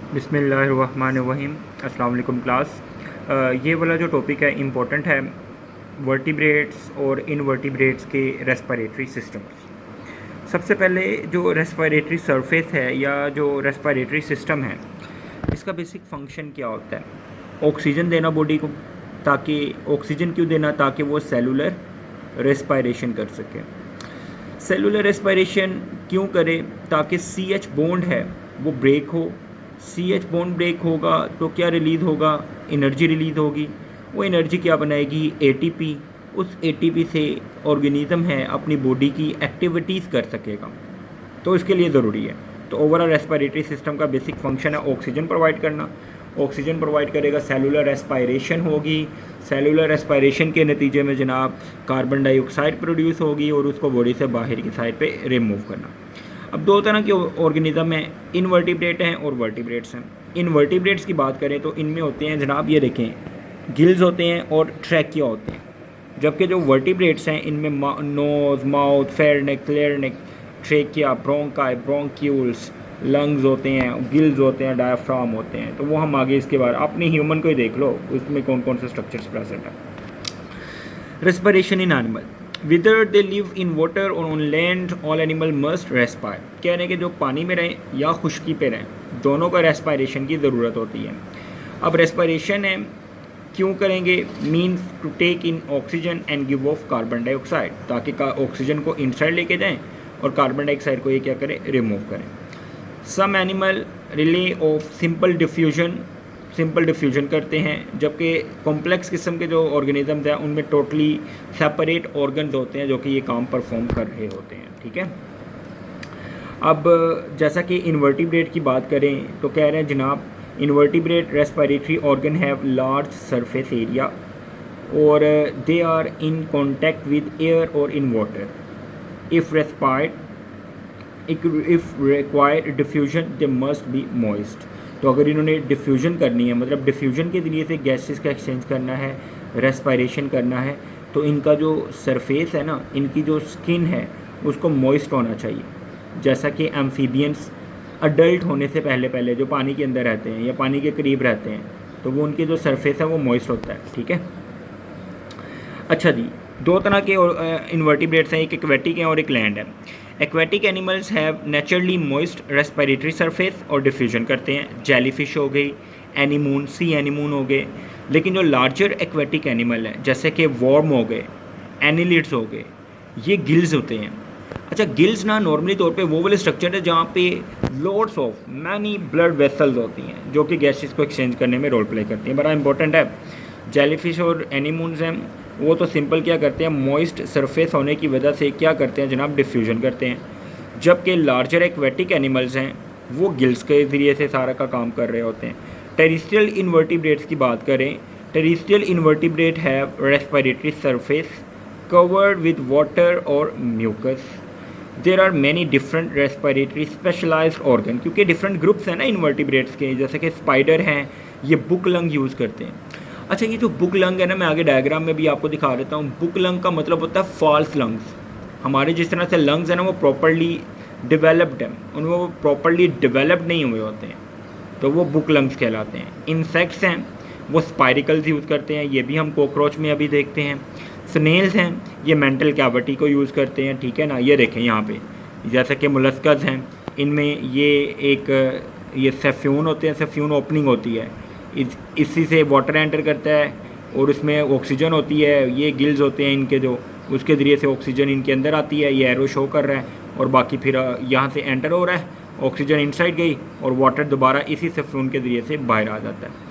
बिस्मिल्लाहिर्रहमानिर्रहीम। अस्सलाम वालेकुम क्लास। ये वाला जो टॉपिक है इम्पोर्टेंट है, वर्टिब्रेट्स और इनवर्टिब्रेट्स के रेस्पिरेटरी सिस्टम्स। सबसे पहले जो रेस्पिरेटरी सरफेस है या जो रेस्पिरेटरी सिस्टम है, इसका बेसिक फंक्शन क्या होता है? ऑक्सीजन देना बॉडी को, ताकि ऑक्सीजन क्यों देना? ताकि वो सेलुलर रेस्पिरेशन कर सके। सेलुलर रेस्पिरेशन क्यों करे? ताकि सी एच बॉन्ड है वो ब्रेक हो। सी एच बॉन्ड ब्रेक होगा तो क्या रिलीज़ होगा? एनर्जी रिलीज़ होगी। वो एनर्जी क्या बनाएगी? एटीपी। उस एटीपी से ऑर्गेनिज्म है अपनी बॉडी की एक्टिविटीज़ कर सकेगा, तो इसके लिए ज़रूरी है। तो ओवरऑल रेस्पिरेटरी सिस्टम का बेसिक फंक्शन है ऑक्सीजन प्रोवाइड करना। ऑक्सीजन प्रोवाइड करेगा, सेलुलर रेस्पिरेशन होगी। सेलुलर रेस्पिरेशन के नतीजे में जनाब कार्बन डाइऑक्साइड प्रोड्यूस होगी और उसको बॉडी से बाहर की साइड पे रिमूव करना। अब दो तरह के ऑर्गेनिज्म हैं, इनवर्टिब्रेट हैं और वर्टिब्रेट्स हैं। इनवर्टिब्रेट्स की बात करें तो इनमें होते हैं जनाब, ये देखें, गिल्स होते हैं और ट्रैकिया होते हैं। जबकि जो वर्टिब्रेट्स हैं इनमें nose, mouth, pharynx, larynx, trachea, bronchi, bronchioles, lungs होते हैं, गिल्स होते हैं, डायफ्राम होते हैं। तो वो हम आगे इसके बारे अपने ह्यूमन को ही देख लो, उसमें कौन कौन से स्ट्रक्चर्स प्रेजेंट हैं। Respiration in animal, whether they live in water और on land, all animal must respire. कह रहे हैं कि जो पानी में रहें या खुश्की पे रहें, दोनों का रेस्पिरेशन की ज़रूरत होती है। अब रेस्पिरेशन है क्यों करेंगे? Means to take in oxygen and give off carbon dioxide, ताकि ऑक्सीजन को इनसाइड लेके जाएं और कार्बन डाइऑक्साइड को ये क्या करें? रिमूव करें। Some animal rely off simple diffusion करते हैं, जबकि कॉम्प्लेक्स किस्म के जो ऑर्गेनिजम्स हैं उनमें टोटली सेपरेट ऑर्गन्स होते हैं जो कि ये काम परफॉर्म कर रहे होते हैं। ठीक है। अब जैसा कि इनवर्टिब्रेट की बात करें तो कह रहे हैं जनाब, invertebrate respiratory organ have large surface area और they are in contact with air और in water. If required diffusion they must be moist. तो अगर इन्होंने डिफ्यूजन करनी है, मतलब डिफ्यूजन के ज़रिए से गैसेस का एक्सचेंज करना है, रेस्पिरेशन करना है, तो इनका जो सरफेस है ना, इनकी जो स्किन है उसको मॉइस्ट होना चाहिए। जैसा कि एम्फीबियंस अडल्ट होने से पहले पहले जो पानी के अंदर रहते हैं या पानी के करीब रहते हैं, तो वो उनके जो सरफेस है वो मॉइस्ट होता है। ठीक है। अच्छा जी, दो तरह के इन्वर्टिब्रेट्स हैं, एक एक्वेटिक है और एक लैंड है। Aquatic animals have naturally moist respiratory surface और डिफ्यूजन करते हैं। जेलीफिश हो गई, एनीमून, सी एनीमून हो गए। लेकिन जो लार्जर एक्वेटिक एनिमल हैं जैसे कि वॉर्म हो गए, एनिलिड्स हो गए, ये गिल्स होते हैं। अच्छा, गिल्स ना नॉर्मली तौर पे वो वाले स्ट्रक्चर है जहाँ पे lots of many blood vessels होती हैं जो कि गैसेस को एक्सचेंज करने में रोल प्ले करती हैं। बड़ा इंपॉर्टेंट है। जेलीफिश और एनीमून्स हैं वो तो सिंपल क्या करते हैं, मॉइस्ट सरफेस होने की वजह से क्या करते हैं जनाब? डिफ्यूजन करते हैं। जबकि लार्जर एक्वेटिक एनिमल्स हैं वो गिल्स के ज़रिए से सारा का काम कर रहे होते हैं। टेरिस्ट्रियल इन्वर्टिब्रेट्स की बात करें, terrestrial invertebrate have respiratory surface covered with water और mucus. There are many different respiratory specialised organ, क्योंकि डिफरेंट ग्रुप्स हैं ना इन्वर्टिब्रेट्स के, जैसे कि स्पाइडर हैं, ये बुक लंग यूज़ करते हैं। अच्छा, ये जो बुक लंग है ना, मैं आगे डायग्राम में भी आपको दिखा देता हूँ। बुक लंग का मतलब होता है फॉल्स लंग्स। हमारे जिस तरह से लंग्स है ना वो प्रॉपर्ली डेवलप्ड हैं, उनमें वो प्रॉपर्ली डेवलप्ड नहीं हुए होते हैं, तो वो बुक लंग्स कहलाते हैं। इंसेक्ट्स हैं वो स्पाइरिकल्स यूज़ करते हैं, ये भी हम कॉकरोच में अभी देखते हैं। स्नेल्स हैं ये मेंटल कैविटी को यूज़ करते हैं। ठीक है ना, ये देखें यहाँ पे, जैसे कि मोलस्कस हैं, इनमें ये सेफ्यून होते हैं, सेफ्यून ओपनिंग होती है, इसी से वाटर एंटर करता है और उसमें ऑक्सीजन होती है। ये गिल्स होते हैं इनके, जो उसके ज़रिए से ऑक्सीजन इनके अंदर आती है, ये एरो शो कर रहा है, और बाकी फिर यहाँ से एंटर हो रहा है, ऑक्सीजन इनसाइड गई और वाटर दोबारा इसी सेफ्यून के ज़रिए से बाहर आ जाता है।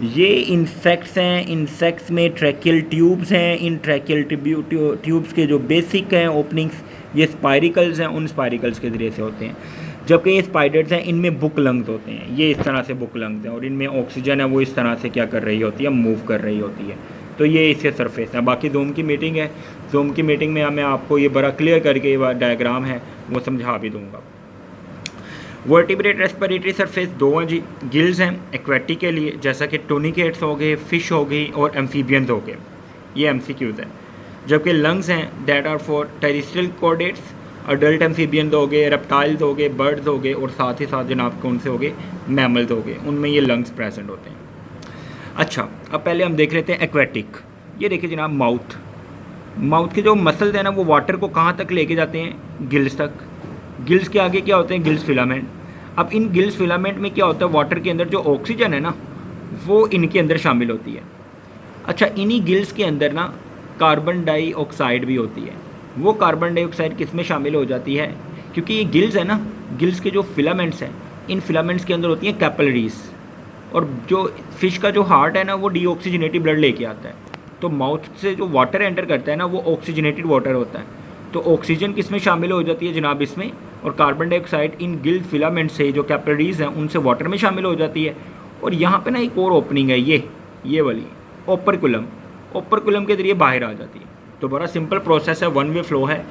ये इंसेक्ट्स हैं, इंसेक्ट्स में ट्रैकियल ट्यूब्स हैं। इन ट्रैकियल ट्यूब्स के जो बेसिक हैं ओपनिंग्स, ये स्पाइरिकल्स हैं, उन स्पाइरिकल्स के ज़रिए से होते हैं। जबकि ये स्पाइडर्स हैं इनमें बुक लंग्स होते हैं, ये इस तरह से बुक लंग्स हैं, और इनमें ऑक्सीजन है वो इस तरह से क्या कर रही होती है? मूव कर रही होती है। तो ये इसके सरफेस है। बाकी जूम की मीटिंग है, जूम की मीटिंग में मैं आपको ये बड़ा क्लियर करके ये डायग्राम है वो समझा भी दूँगा। वर्टिब्रेट रेस्पिरेटरी सरफेस दो हैं जी, गिल्स हैं एक्वेटिक के लिए, जैसा कि टोनिकेट्स हो गए, फिश हो गई और एम्फीबियंस हो गए, ये एमसीक्यूज़ हैं। जबकि लंग्स हैं that are for terrestrial chordates, adult amphibian हो गए, रेप्टाइल्स हो गए, बर्ड्स हो गए, और साथ ही साथ जनाब कौन से हो गए, मैमल्स हो गए, उनमें ये लंग्स प्रेजेंट होते हैं। अच्छा, अब पहले हम देख लेते हैं एक्वेटिक। ये देखिए जनाब, माउथ के जो मसल्स हैं ना, वो वाटर को कहाँ तक लेके जाते हैं, गिल्स तक। गिल्स के आगे क्या होते हैं, गिल्स फिलामेंट। अब इन गिल्स फिलामेंट में क्या होता है, वाटर के अंदर जो ऑक्सीजन है ना, वो इनके अंदर शामिल होती है। अच्छा, इन्हीं गिल्स के अंदर ना कार्बन डाइऑक्साइड भी होती है। वो कार्बन डाइऑक्साइड किस में शामिल हो जाती है, क्योंकि ये गिल्स है ना, गिल्स के जो फिलामेंट्स हैं, इन फिलामेंट्स के अंदर होती हैं कैपिलरीज, और जो फिश का जो हार्ट है ना, वो डीऑक्सीजनेटेड ब्लड लेके आता है। तो माउथ से जो वाटर एंटर करता है ना, वो ऑक्सीजनेटेड वाटर होता है। तो ऑक्सीजन किस में शामिल हो जाती है जनाब, इसमें, और carbon dioxide in gills filament से, जो कैपिलरीज हैं, उनसे वाटर में शामिल हो जाती है। और यहाँ पे ना एक और ओपनिंग है, ये वाली ओपरकुलम के जरिए बाहर आ जाती है। तो बड़ा सिंपल प्रोसेस है, वन वे फ्लो है।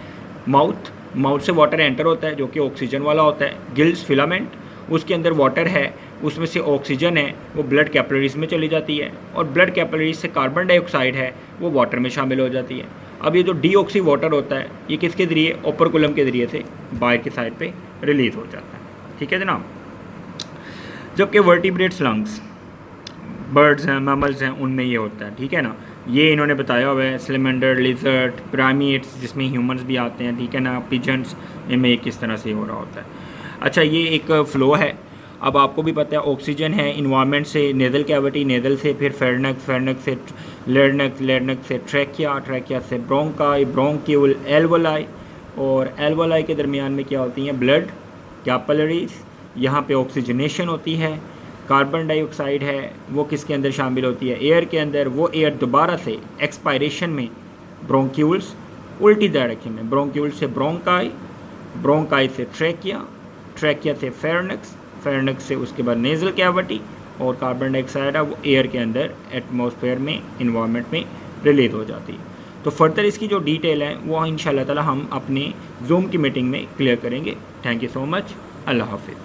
माउथ से वाटर एंटर होता है, जो कि ऑक्सीजन वाला होता है। गिल्स फिलामेंट, उसके अंदर वाटर है, उसमें से ऑक्सीजन है, वो ब्लड कैपिलरीज में चली जाती है, और ब्लड कैपिलरीज से कार्बन डाइऑक्साइड है, वो वाटर में शामिल हो जाती है। अब ये जो डीऑक्सी वाटर होता है, ये किसके ज़रिए, ओपरकुलम के ज़रिए से बाहर की साइड पे रिलीज़ हो जाता है। ठीक है जनाब। जबकि वर्टिब्रेट्स लंग्स, बर्ड्स हैं, मैमल्स हैं, उनमें ये होता है। ठीक है ना, ये इन्होंने बताया हुआ है। स्लेमेंडर, लिजर्ड, प्राइमेट्स, जिसमें ह्यूमंस भी आते हैं, ठीक है ना, पिजन्स, इनमें एक किस तरह से हो रहा होता है। अच्छा, ये एक फ़्लो है। अब आपको भी पता है, ऑक्सीजन है इन्वायरमेंट से नेज़ल कैविटी, नेज़ल से फिर फेरनेक्स से लेरनेक्स से ट्रैकिया से ब्रोंकाई, ब्रोंक्यूल, एल्वोलाई, और एल्वोलाई के दरमियान में क्या होती हैं, ब्लड कैपिलरीज। यहाँ पे ऑक्सीजनेशन होती है। कार्बन डाइऑक्साइड है, वो किसके अंदर शामिल होती है, एयर के अंदर। वो एयर दोबारा से एक्सपायरेशन में ब्रोंक्यूल्स, उल्टी डायरेक्शन में, ब्रोंक्यूल से ब्रोंकाई, ब्रोंकाई से ट्रैकिया से फेरनेक्स से उसके बाद नेज़ल कैविटी, और कार्बन डाइऑक्साइड है वो एयर के अंदर एटमॉस्फेयर में, इन्वायरमेंट में रिलीज हो जाती है। तो फर्दर इसकी जो डिटेल है वो इंशाल्लाह ताला हम अपने जूम की मीटिंग में क्लियर करेंगे। Thank you so much. अल्लाह हाफिज़।